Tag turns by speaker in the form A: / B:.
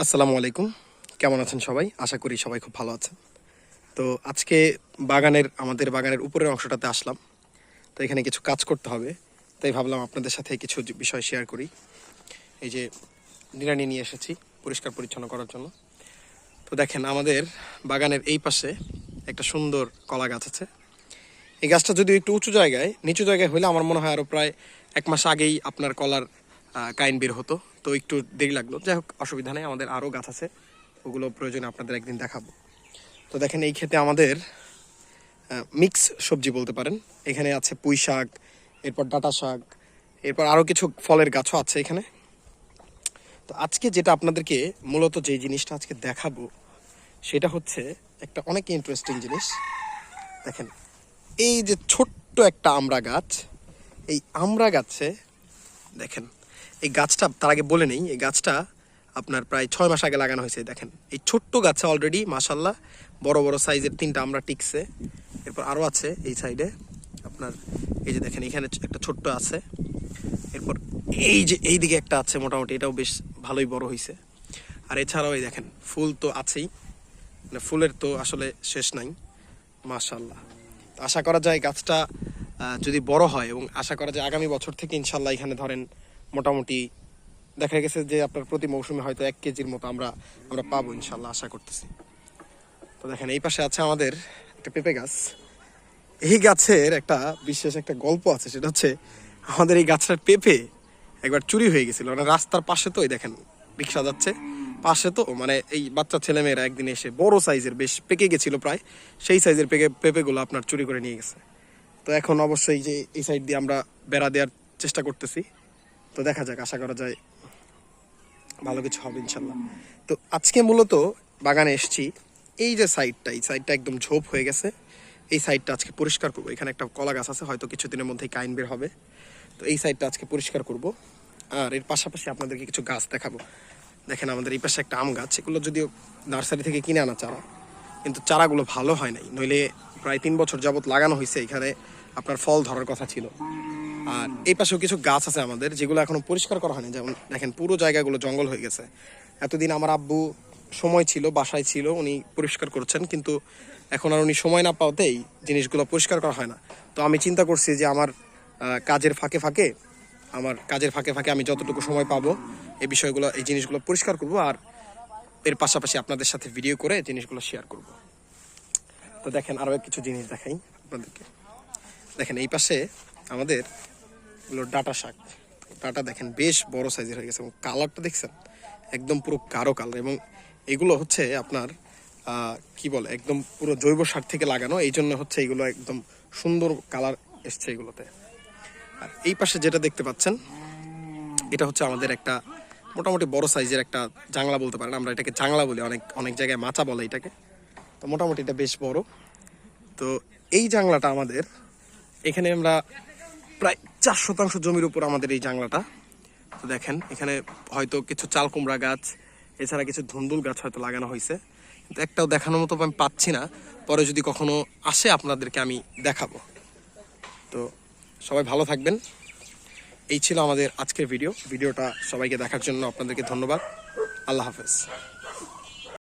A: আসসালামু আলাইকুম। কেমন আছেন সবাই? আশা করি সবাই খুব ভালো আছেন। তো আজকে আমাদের বাগানের উপরের অংশটাতে আসলাম। তো এখানে কিছু কাজ করতে হবে, তাই ভাবলাম আপনাদের সাথে কিছু বিষয় শেয়ার করি। এই যে নিড়ানি নিয়ে এসেছি পরিষ্কার পরিচ্ছন্ন করার জন্য। তো দেখেন আমাদের বাগানের এই পাশে একটা সুন্দর কলা গাছ আছে। এই গাছটা যদি একটু নিচু জায়গায় হলে আমার মনে হয় আরও প্রায় 1 মাস আগেই আপনার কলার কাইন বের হতো। তো একটু দেরি লাগলো, যাই হোক অসুবিধা নেই। আমাদের আরও গাছ আছে, ওগুলো প্রয়োজনে আপনাদের একদিন দেখাবো। তো দেখেন এই ক্ষেতে আমাদের মিক্স সবজি বলতে পারেন। এখানে আছে পুঁই শাক, এরপর ডাঁটা শাক, এরপর আরও কিছু ফলের গাছও আছে এখানে। তো আজকে যেটা আপনাদেরকে মূলত যে জিনিসটা আজকে দেখাবো সেটা হচ্ছে একটা অনেক ইন্টারেস্টিং জিনিস। দেখেন এই যে ছোট্ট একটা আমড়া গাছ, এই আমড়া গাছে দেখেন এই গাছটা, তার আগে বলে নেই, এই গাছটা আপনার প্রায় 6 মাস আগে লাগানো হয়েছে। দেখেন এই ছোট্ট গাছে অলরেডি মাশাল্লাহ বড় বড় সাইজের 3টা আমড়া টিকছে। এরপর আরও আছে এই সাইডে আপনার, এই যে দেখেন এখানে একটা ছোট্ট আছে। এরপর এই যে এই দিকে একটা আছে, মোটামুটি এটাও বেশ ভালোই বড় হয়েছে। আর এছাড়াও এই দেখেন ফুল তো আছেই, মানে ফুলের তো আসলে শেষ নাই মাশাল্লাহ। আশা করা যায় গাছটা যদি বড় হয়, এবং আশা করা যায় আগামী বছর থেকে ইনশাল্লাহ এখানে ধরেন মোটামুটি দেখা গেছে যে আপনার প্রতি মৌসুমে হয়তো 1 কেজির মতো আমরা পাবো ইনশাল্লাহ, আশা করতেছি। তো দেখেন এই পাশে আছে আমাদের একটা পেঁপে গাছ। এই গাছের একটা বিশেষ একটা গল্প আছে, সেটা হচ্ছে আমাদের এই গাছটার পেঁপে একবার চুরি হয়ে গেছিল। মানে রাস্তার পাশে, তো এই দেখেন রিক্সা যাচ্ছে পাশে, তো মানে এই বাচ্চা ছেলেমেয়েরা একদিন এসে বড় সাইজের বেশ পেকে গেছিল প্রায়, সেই সাইজের পেঁপেগুলো আপনার চুরি করে নিয়ে গেছে। তো এখন অবশ্যই যে এই সাইড দিয়ে আমরা বেড়া দেওয়ার চেষ্টা করতেছি। তো দেখা যাক, আশা করা যায় ভালো কিছু হবে ইনশাল্লাহ। তো আজকে মূলত বাগানে এসেছি, এই যে এই সাইডটা একদম ঝোপ হয়ে গেছে। এই সাইডটা আজকে পরিষ্কার করবো। এখানে একটা কলা গাছ আছে, হয়তো কিছুদিনের মধ্যেই কাইন বের হবে। তো এই সাইডটা আজকে পরিষ্কার করব। আর এর পাশাপাশি আপনাদেরকে কিছু গাছ দেখাবো। দেখেন আমাদের এই পাশে একটা আম গাছ, এগুলো যদিও নার্সারি থেকে কিনে আনা চারা, কিন্তু চারাগুলো ভালো হয় নাই। নইলে প্রায় 3 বছর যাবত লাগানো হয়েছে, এখানে আপনার ফল ধরার কথা ছিল। আর এই পাশেও কিছু গাছ আছে আমাদের, যেগুলো এখনো পরিষ্কার করা হয়নি। যেমন দেখেন পুরো জায়গাগুলো জঙ্গল হয়ে গেছে। এতদিন আমার আব্বু সময় ছিল, বাসায় ছিল, উনি পরিষ্কার করছেন, কিন্তু এখন আর উনি সময় না পাওয়াতেই জিনিসগুলো পরিষ্কার করা হয় না। তো আমি চিন্তা করছি যে কাজের ফাঁকে ফাঁকে আমি যতটুকু সময় পাবো এই জিনিসগুলো পরিষ্কার করব, আর এর পাশাপাশি আপনাদের সাথে ভিডিও করে জিনিসগুলো শেয়ার করব। তো দেখেন আরও কিছু জিনিস দেখাই আপনাদেরকে। দেখেন এই পাশে আমাদের এগুলো ডাঁটা শাক। ডাঁটা দেখেন বেশ বড় সাইজের হয়ে গেছে, এবং কালারটা দেখছেন একদম পুরো গাঢ় কালার। এবং এগুলো হচ্ছে আপনার কি বলে, একদম পুরো জৈব সার থেকে লাগানো, এই জন্য হচ্ছে এগুলো একদম সুন্দর কালার এসছে এগুলোতে। আর এই পাশে যেটা দেখতে পাচ্ছেন, এটা হচ্ছে আমাদের একটা মোটামুটি বড় সাইজের একটা জাংলা বলতে পারেন, আমরা এটাকে জাংলা বলি, অনেক অনেক জায়গায় মাচা বলে এটাকে। তো মোটামুটি এটা বেশ বড়। তো এই জাংলাটা আমাদের এখানে আমরা প্রায় 4 শতাংশ জমির উপর আমাদের এই জাংলাটা। তো দেখেন এখানে হয়তো কিছু চাল কুমড়া গাছ, এছাড়া কিছু ধুন্দুল গাছ হয়তো লাগানো হয়েছে, কিন্তু একটাও দেখানোর মতো আমি পাচ্ছি না। পরে যদি কখনো আসে আপনাদেরকে আমি দেখাবো। তো সবাই ভালো থাকবেন। এই ছিল আমাদের আজকের ভিডিওটা সবাইকে দেখার জন্য আপনাদেরকে ধন্যবাদ। আল্লাহ হাফেজ।